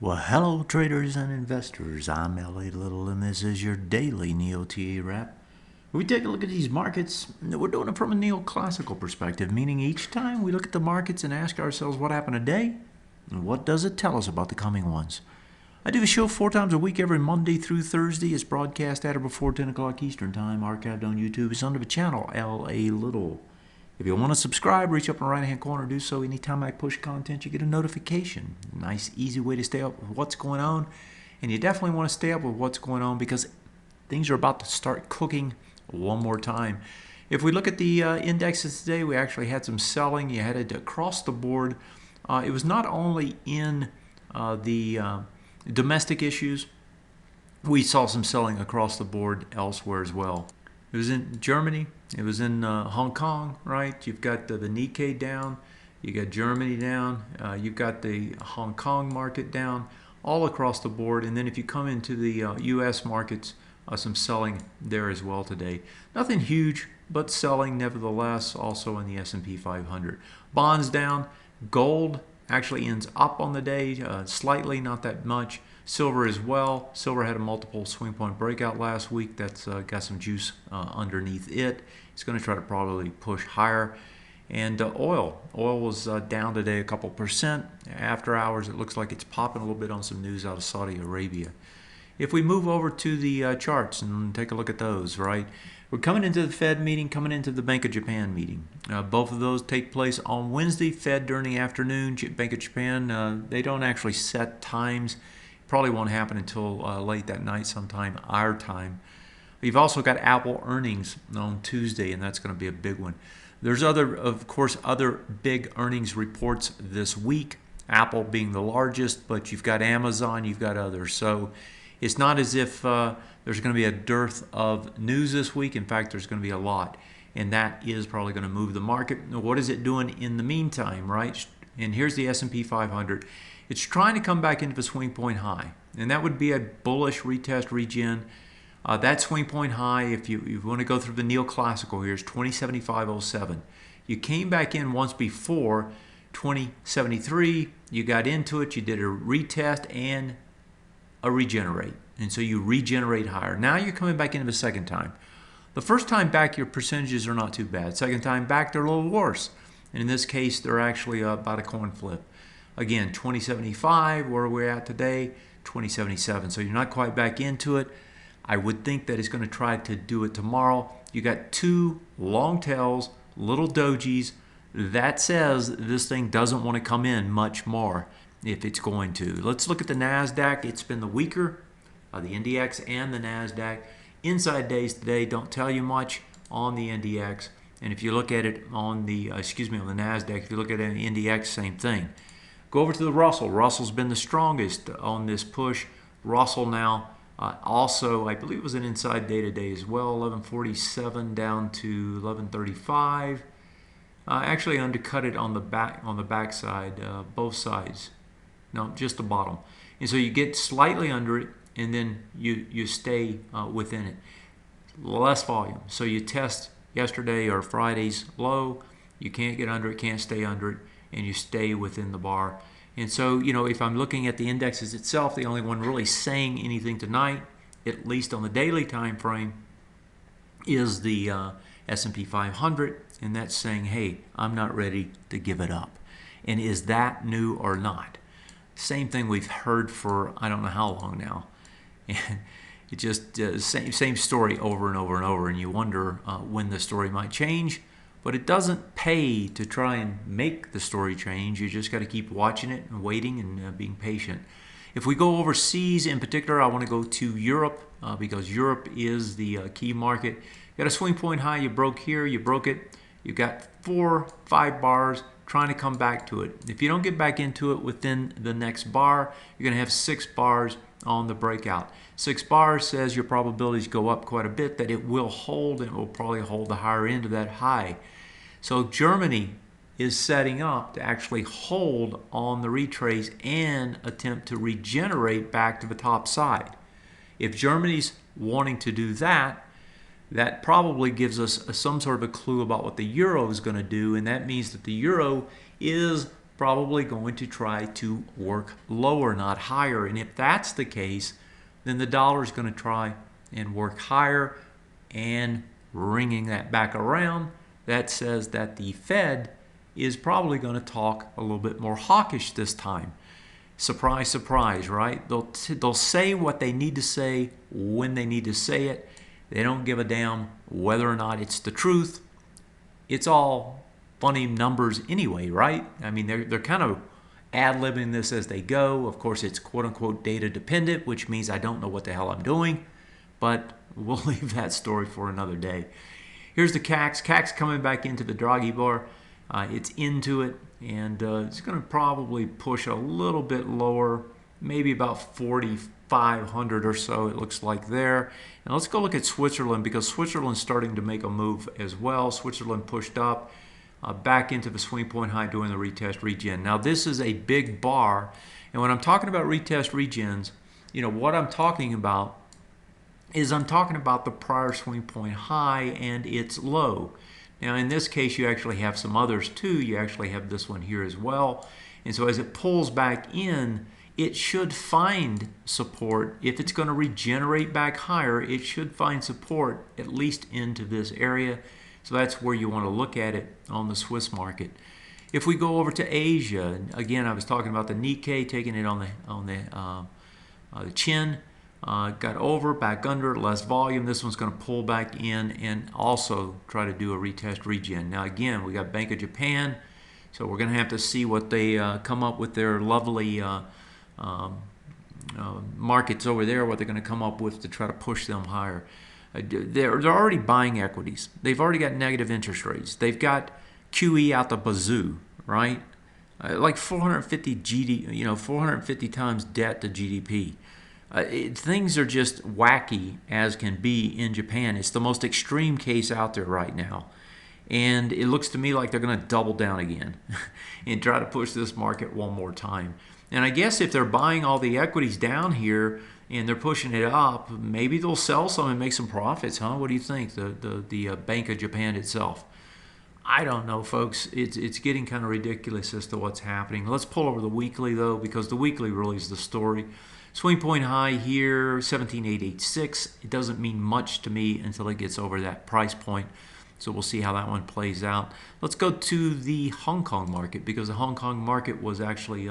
Well, hello traders and investors. I'm L.A. Little and this is your daily NeoTA wrap. We take a look at these markets. We're doing it from a neoclassical perspective, meaning each time we look at the markets and ask ourselves what happened today and what does it tell us about the coming ones. I do a show 4 times a week every Monday through Thursday. It's broadcast at or before 10 o'clock Eastern Time, archived on YouTube. It's under the channel L.A. Little. If you want to subscribe, reach up in the right-hand corner, do so. Anytime I push content, you get a notification. Nice, easy way to stay up with what's going on. And you definitely want to stay up with what's going on because things are about to start cooking one more time. If we look at the indexes today, we actually had some selling. You had it across the board. It was not only in the domestic issues. We saw some selling across the board elsewhere as well. It was in Germany. It was in Hong Kong, right? You've got the Nikkei down. You got Germany down. You've got the Hong Kong market down, all across the board. And then if you come into the U.S. markets, some selling there as well today. Nothing huge, but selling nevertheless. Also in the S&P 500. Bonds down. Gold actually ends up on the day, slightly, not that much. Silver as well. Silver had a multiple swing point breakout last week. That's got some juice underneath it. It's going to try to probably push higher. And oil was down today a couple percent. After hours, it looks like it's popping a little bit on some news out of Saudi Arabia. If we move over to the charts and take a look at those, right? We're coming into the Fed meeting, coming into the Bank of Japan meeting. Both of those take place on Wednesday. Fed during the afternoon. Bank of Japan, they don't actually set times. Probably won't happen until late that night sometime, our time. We've also got Apple earnings on Tuesday, and that's going to be a big one. There's of course, other big earnings reports this week, Apple being the largest, but you've got Amazon, you've got others. So it's not as if there's going to be a dearth of news this week. In fact, there's going to be a lot, and that is probably going to move the market. Now, what is it doing in the meantime, right? And here's the S&P 500. It's trying to come back into the swing point high, and that would be a bullish retest regen. That swing point high, if you want to go through the neoclassical here, is 2075.07. You came back in once before, 2073. You got into it, you did a retest and a regenerate, and so you regenerate higher. Now you're coming back in the second time. The first time back, your percentages are not too bad. Second time back, they're a little worse. And in this case, they're actually about a coin flip. Again, 2075, where we're at today, 2077. So you're not quite back into it. I would think that it's going to try to do it tomorrow. You got two long tails, little dojis. That says this thing doesn't want to come in much more if it's going to. Let's look at the NASDAQ. It's been the weaker, the NDX and the NASDAQ. Inside days today don't tell you much on the NDX. And if you look at it on the, on the NASDAQ, if you look at an NDX, same thing. Go over to the Russell. Russell's been the strongest on this push. Russell now also, I believe it was an inside day today as well, 1147 down to 1135. Actually undercut it on the back side, both sides. No, just the bottom. And so you get slightly under it, and then you stay within it. Less volume. So you test yesterday or Friday's low. You can't get under it, can't stay under it, and you stay within the bar. And so, if I'm looking at the indexes itself, the only one really saying anything tonight, at least on the daily time frame, is the S&P 500, and that's saying, hey, I'm not ready to give it up. And is that new or not? Same thing we've heard for I don't know how long now. And it just same story over and over and over, and you wonder when the story might change. But it doesn't pay to try and make the story change. You just got to keep watching it and waiting and being patient. If we go overseas in particular, I want to go to Europe because Europe is the key market. You got a swing point high, you broke here, you broke it. You got 4, 5 bars trying to come back to it. If you don't get back into it within the next bar, you're going to have 6 bars on the breakout. 6 bars says your probabilities go up quite a bit that it will hold, and it will probably hold the higher end of that high. So Germany is setting up to actually hold on the retrace and attempt to regenerate back to the top side. If Germany's wanting to do that, that probably gives us some sort of a clue about what the euro is going to do, and that means that the euro is probably going to try to work lower, not higher. And if that's the case, then the dollar is going to try and work higher, and ringing that back around, that says that the Fed is probably going to talk a little bit more hawkish this time. Surprise, surprise, right? They'll say what they need to say when they need to say it. They don't give a damn whether or not it's the truth. It's all funny numbers anyway, right? I mean, they're kind of ad-libbing this as they go. Of course, it's quote-unquote data dependent, which means I don't know what the hell I'm doing, but we'll leave that story for another day. Here's the CAX. CAX coming back into the Draghi bar. It's into it, and it's going to probably push a little bit lower, maybe about 4,500 or so, it looks like there. And let's go look at Switzerland, because Switzerland's starting to make a move as well. Switzerland pushed up back into the swing point high doing the retest regen. Now this is a big bar, and when I'm talking about retest regens, you know what I'm talking about is I'm talking about the prior swing point high and its low. Now in this case you actually have some others too. You actually have this one here as well. And so as it pulls back in, it should find support. If it's going to regenerate back higher, it should find support at least into this area. So that's where you want to look at it on the Swiss market. If we go over to Asia, again I was talking about the Nikkei taking it on the chin. Got over, back under, less volume. This one's going to pull back in and also try to do a retest regen. Now again, we got Bank of Japan, so we're going to have to see what they come up with their lovely markets over there, what they're going to come up with to try to push them higher. They're already buying equities. They've already got negative interest rates. They've got QE out the bazoo, right? Like 450 GD, 450 times debt to GDP. Things are just wacky as can be in Japan. It's the most extreme case out there right now. And it looks to me like they're going to double down again and try to push this market one more time. And I guess if they're buying all the equities down here and they're pushing it up, maybe they'll sell some and make some profits, huh? What do you think? The Bank of Japan itself. I don't know, folks. It's getting kind of ridiculous as to what's happening. Let's pull over the weekly, though, because the weekly really is the story. Swing point high here, 17,886. It doesn't mean much to me until it gets over that price point. So we'll see how that one plays out. Let's go to the Hong Kong market, because the Hong Kong market was actually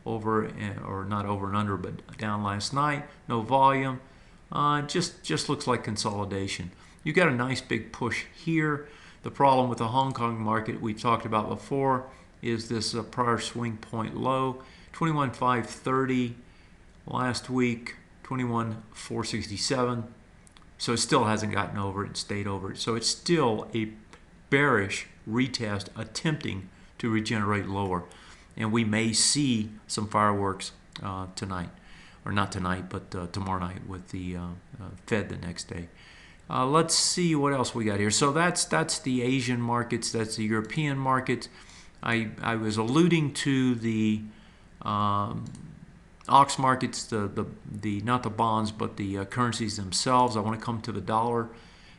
over, or not over and under, but down last night. No volume. Just looks like consolidation. You got a nice big push here. The problem with the Hong Kong market we've talked about before is this prior swing point low, 21,530. Last week, 21,467. So it still hasn't gotten over it, stayed over it. So it's still a bearish retest attempting to regenerate lower. And we may see some fireworks tonight. Or not tonight, but tomorrow night with the Fed the next day. Let's see what else we got here. So that's the Asian markets. That's the European markets. I was alluding to the Ox markets, not the bonds, but the currencies themselves. I want to come to the dollar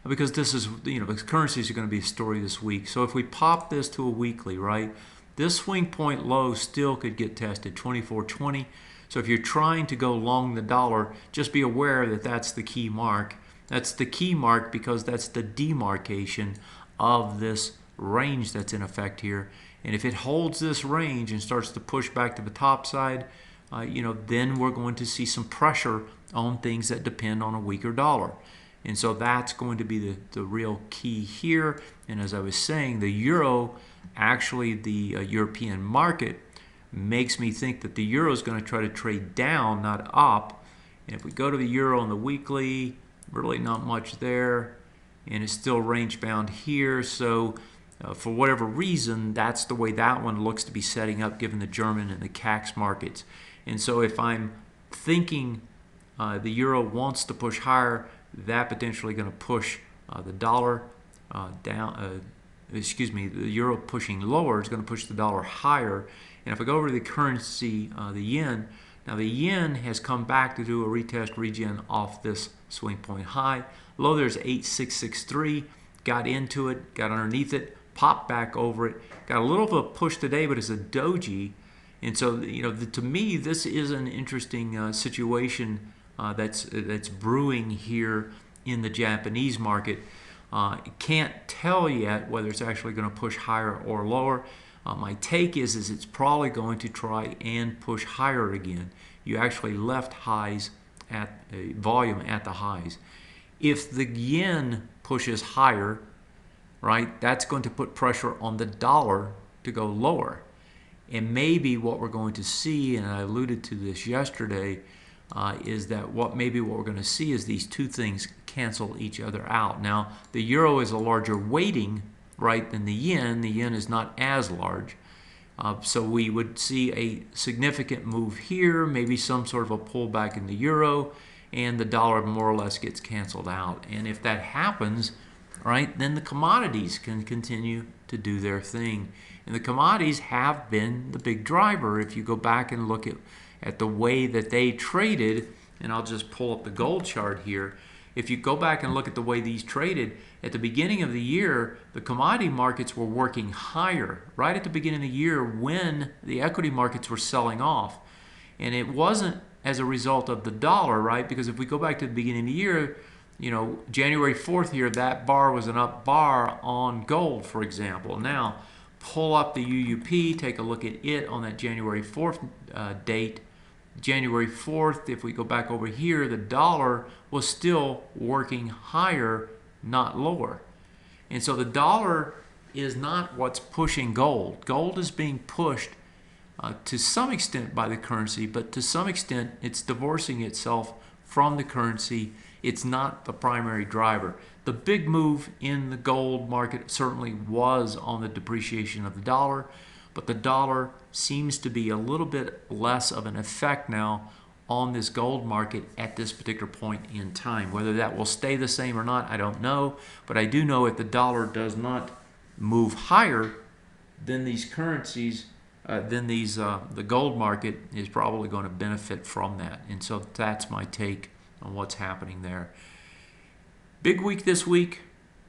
because this is, the currencies are going to be a story this week. So if we pop this to a weekly, right, this swing point low still could get tested, 24.20. So if you're trying to go long the dollar, just be aware that that's the key mark. That's the key mark because that's the demarcation of this range that's in effect here. And if it holds this range and starts to push back to the top side, then we're going to see some pressure on things that depend on a weaker dollar. And so that's going to be the real key here. And as I was saying, the euro, actually the European market, makes me think that the euro is going to try to trade down, not up. And if we go to the euro on the weekly, really not much there. And it's still range bound here. So for whatever reason, that's the way that one looks to be setting up given the German and the CAX markets. And so if I'm thinking the euro wants to push higher, that potentially going to push the dollar down. The euro pushing lower is going to push the dollar higher. And if I go over to the currency, the yen, now the yen has come back to do a retest regen off this swing point high. Low there's 8,663. Got into it, got underneath it, popped back over it. Got a little of a push today, but it's a doji. And so, to me, this is an interesting situation that's brewing here in the Japanese market. Can't tell yet whether it's actually going to push higher or lower. My take is it's probably going to try and push higher again. You actually left highs at volume at the highs. If the yen pushes higher, right, that's going to put pressure on the dollar to go lower. And maybe what we're going to see, and I alluded to this yesterday, is that what we're going to see is these two things cancel each other out. Now, the euro is a larger weighting, right, than the yen. The yen is not as large. So we would see a significant move here, maybe some sort of a pullback in the euro, and the dollar more or less gets canceled out. And if that happens, right, then the commodities can continue to do their thing. And the commodities have been the big driver. If you go back and look at the way that they traded, and I'll just pull up the gold chart here. If you go back and look at the way these traded, at the beginning of the year, the commodity markets were working higher right at the beginning of the year when the equity markets were selling off. And it wasn't as a result of the dollar, right? Because if we go back to the beginning of the year, January 4th here, that bar was an up bar on gold, for example. Now, pull up the UUP, take a look at it on that January 4th date. January 4th, if we go back over here, the dollar was still working higher, not lower. And so the dollar is not what's pushing gold. Gold is being pushed to some extent by the currency, but to some extent it's divorcing itself from the currency. It's not the primary driver. The big move in the gold market certainly was on the depreciation of the dollar, but the dollar seems to be a little bit less of an effect now on this gold market at this particular point in time. Whether that will stay the same or not, I don't know, but I do know if the dollar does not move higher, then these currencies, the gold market is probably going to benefit from that. And so that's my take on what's happening there. Big week this week.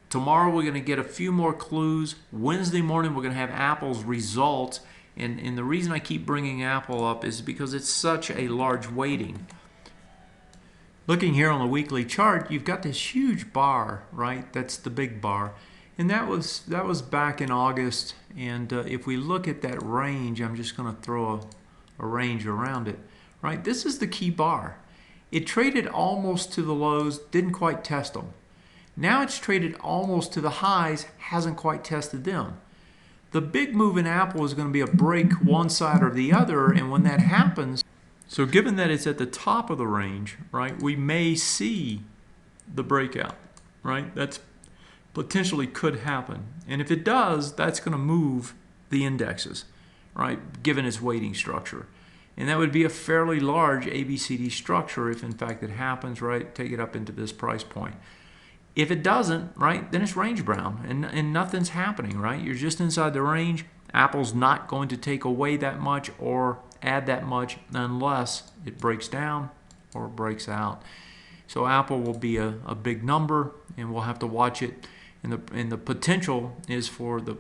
Tomorrow we're going to get a few more clues. Wednesday morning we're going to have Apple's results. And the reason I keep bringing Apple up is because it's such a large weighting. Looking here on the weekly chart, you've got this huge bar, right? That's the big bar. And that was back in August. And if we look at that range, I'm just going to throw a range around it, right? This is the key bar. It traded almost to the lows, didn't quite test them. Now it's traded almost to the highs, hasn't quite tested them. The big move in Apple is going to be a break one side or the other, and when that happens, so given that it's at the top of the range, right, we may see the breakout, right? That's potentially could happen. And if it does, that's going to move the indexes, right, given its weighting structure. And that would be a fairly large ABCD structure if in fact it happens, right, take it up into this price point. If it doesn't, right, then it's range bound and nothing's happening, right? You're just inside the range. Apple's not going to take away that much or add that much unless it breaks down or breaks out. So Apple will be a big number, and we'll have to watch it. And the potential is for the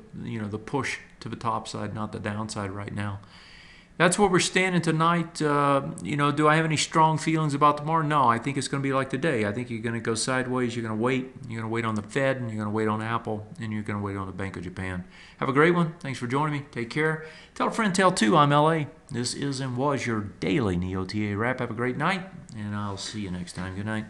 push to the top side, not the downside right now. That's where we're standing tonight. Do I have any strong feelings about tomorrow? No, I think it's going to be like today. I think you're going to go sideways. You're going to wait. You're going to wait on the Fed, and you're going to wait on Apple, and you're going to wait on the Bank of Japan. Have a great one. Thanks for joining me. Take care. Tell a friend, tell two. I'm LA. This is and was your daily NeoTA wrap. Have a great night, and I'll see you next time. Good night.